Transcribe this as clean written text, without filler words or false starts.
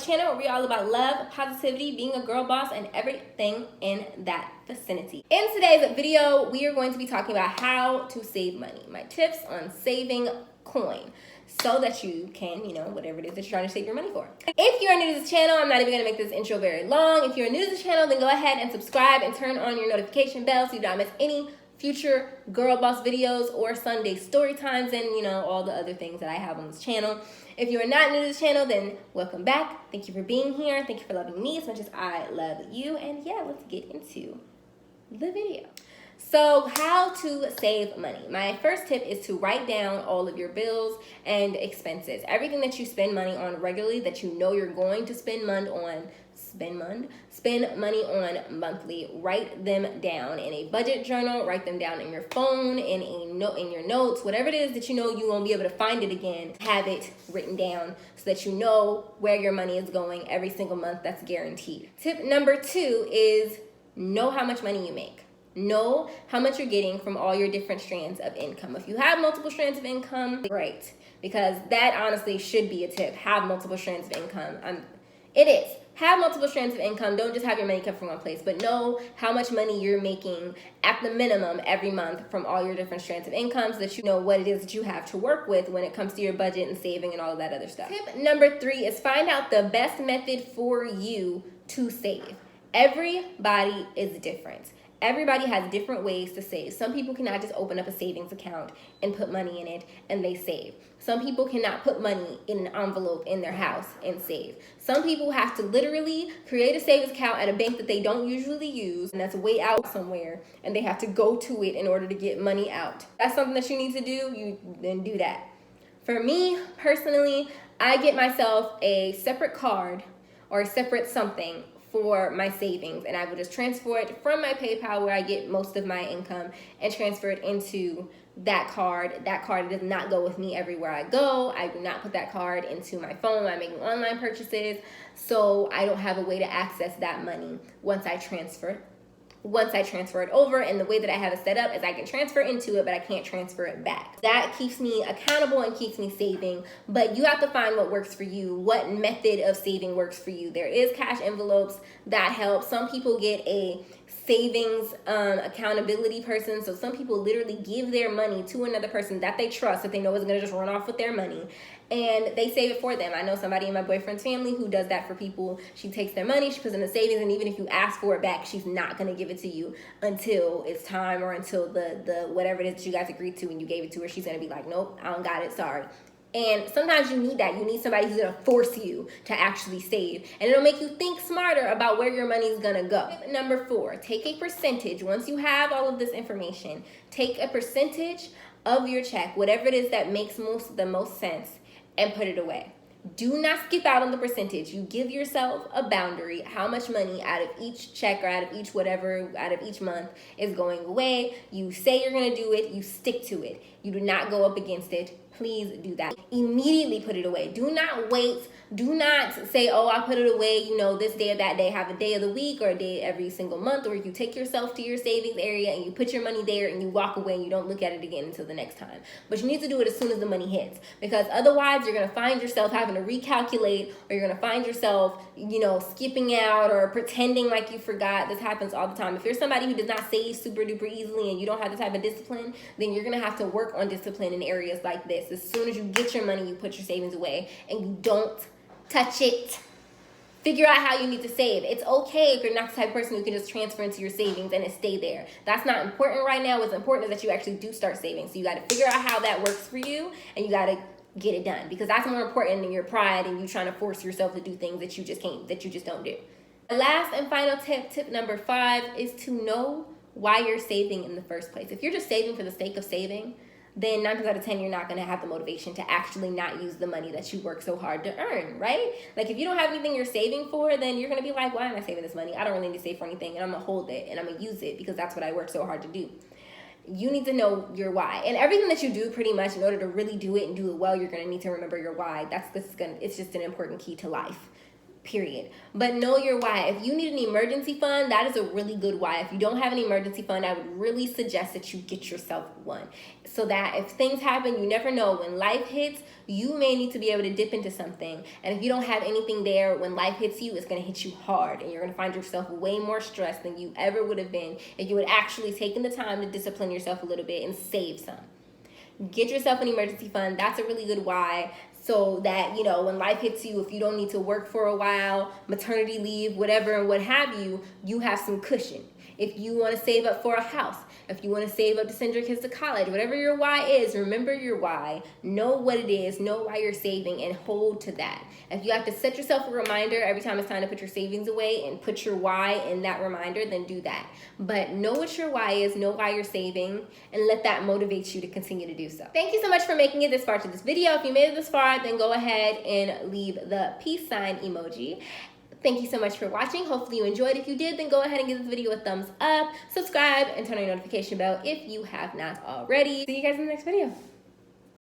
channel where we're all about love, positivity, being a girl boss, and everything in that vicinity. In today's video, we are going to be talking about how to save money. My tips on saving coin so that you can, whatever it is that you're trying to save your money for. If you're new to this channel, I'm not even going to make this intro very long. If you're new to this channel, then go ahead and subscribe and turn on your notification bell so you don't miss any future girl boss videos or Sunday story times and all the other things that I have on this channel. If you are not new to this channel, then welcome back. Thank you for being here. Thank you for loving me as much as I love you. And yeah, let's get into the video. So how to save money. My first tip is to write down all of your bills and expenses. Everything that you spend money on regularly that you know you're going to spend money on monthly. Write them down in a budget journal, write them down in your phone, in a note, in your notes, whatever it is that you know you won't be able to find it again. Have it written down so that you know where your money is going every single month. That's guaranteed. Tip number 2 is know how much money you make. Know how much you're getting from all your different strands of income. If you have multiple strands of income, great, because that honestly should be a tip. Have multiple strands of income. It is. Have multiple strands of income. Don't just have your money kept from one place, but know how much money you're making at the minimum every month from all your different strands of income so that you know what it is that you have to work with when it comes to your budget and saving and all of that other stuff. Tip number 3 is find out the best method for you to save. Everybody is different. Everybody has different ways to save. Some people cannot just open up a savings account and put money in it and they save. Some people cannot put money in an envelope in their house and save. Some people have to literally create a savings account at a bank that they don't usually use and that's way out somewhere and they have to go to it in order to get money out. That's something that you need to do, you then do that. For me personally, I get myself a separate card or a separate something for my savings, and I will just transfer it from my PayPal where I get most of my income and transfer it into that card. That card does not go with me everywhere I go. I do not put that card into my phone when I'm making online purchases, so I don't have a way to access that money once I transfer it over. And the way that I have it set up is I can transfer into it, but I can't transfer it back. That keeps me accountable and keeps me saving, but you have to find what works for you, what method of saving works for you. There is cash envelopes that help. Some people get a savings accountability person. So some people literally give their money to another person that they trust, that they know is going to just run off with their money, and they save it for them. I know somebody in my boyfriend's family who does that for people. She takes their money, she puts it in the savings, and even if you ask for it back, she's not going to give it to you until it's time or until the whatever it is that you guys agreed to and you gave it to her. She's going to be like, nope, I don't got it, sorry. And sometimes you need that. You need somebody who's going to force you to actually save. And it'll make you think smarter about where your money's going to go. Tip number 4, take a percentage. Once you have all of this information, take a percentage of your check, whatever it is that makes the most sense, and put it away. Do not skip out on the percentage. You give yourself a boundary, how much money out of each check or out of each whatever, out of each month is going away. You say you're going to do it, you stick to it. You do not go up against it. Please do that. Immediately put it away. Do not wait. Do not say, oh, I'll put it away, this day or that day. Have a day of the week or a day every single month, or you take yourself to your savings area and you put your money there and you walk away and you don't look at it again until the next time. But you need to do it as soon as the money hits, because otherwise you're going to find yourself having to recalculate, or you're going to find yourself, skipping out or pretending like you forgot. This happens all the time. If you're somebody who does not save super duper easily and you don't have the type of discipline, then you're going to have to work on discipline in areas like this. As soon as you get your money, you put your savings away and you don't touch it. Figure out how you need to save. It's okay if you're not the type of person who can just transfer into your savings and it stay there. That's not important right now. What's important is that you actually do start saving. So you got to figure out how that works for you, and you got to get it done, because that's more important than your pride and you trying to force yourself to do things that you just don't do. The last and final tip number 5, is to know why you're saving in the first place. If you're just saving for the sake of saving, then 9 times out of 10, you're not going to have the motivation to actually not use the money that you work so hard to earn, right? Like, if you don't have anything you're saving for, then you're going to be like, why am I saving this money? I don't really need to save for anything, and I'm going to hold it, and I'm going to use it because that's what I work so hard to do. You need to know your why. And everything that you do, pretty much, in order to really do it and do it well, you're going to need to remember your why. It's just an important key to life. period. But know your why. If you need an emergency fund, that is a really good why. If you don't have an emergency fund, I would really suggest that you get yourself one, so that if things happen, you never know. When life hits, you may need to be able to dip into something. And if you don't have anything there, when life hits you, it's going to hit you hard. And you're going to find yourself way more stressed than you ever would have been if you had actually taken the time to discipline yourself a little bit and save some. Get yourself an emergency fund. That's a really good why. So that, you know, when life hits you, if you don't need to work for a while, maternity leave, whatever, and what have you, you have some cushion. If you want to save up for a house, if you want to save up to send your kids to college, whatever your why is, remember your why. Know what it is, know why you're saving, and hold to that. If you have to set yourself a reminder every time it's time to put your savings away and put your why in that reminder, then do that. But know what your why is, know why you're saving, and let that motivate you to continue to do so. Thank you so much for making it this far to this video. If you made it this far, then go ahead and leave the peace sign emoji. Thank you so much for watching. Hopefully you enjoyed. If you did, then go ahead and give this video a thumbs up, subscribe, and turn on your notification bell if you have not already. See you guys in the next video.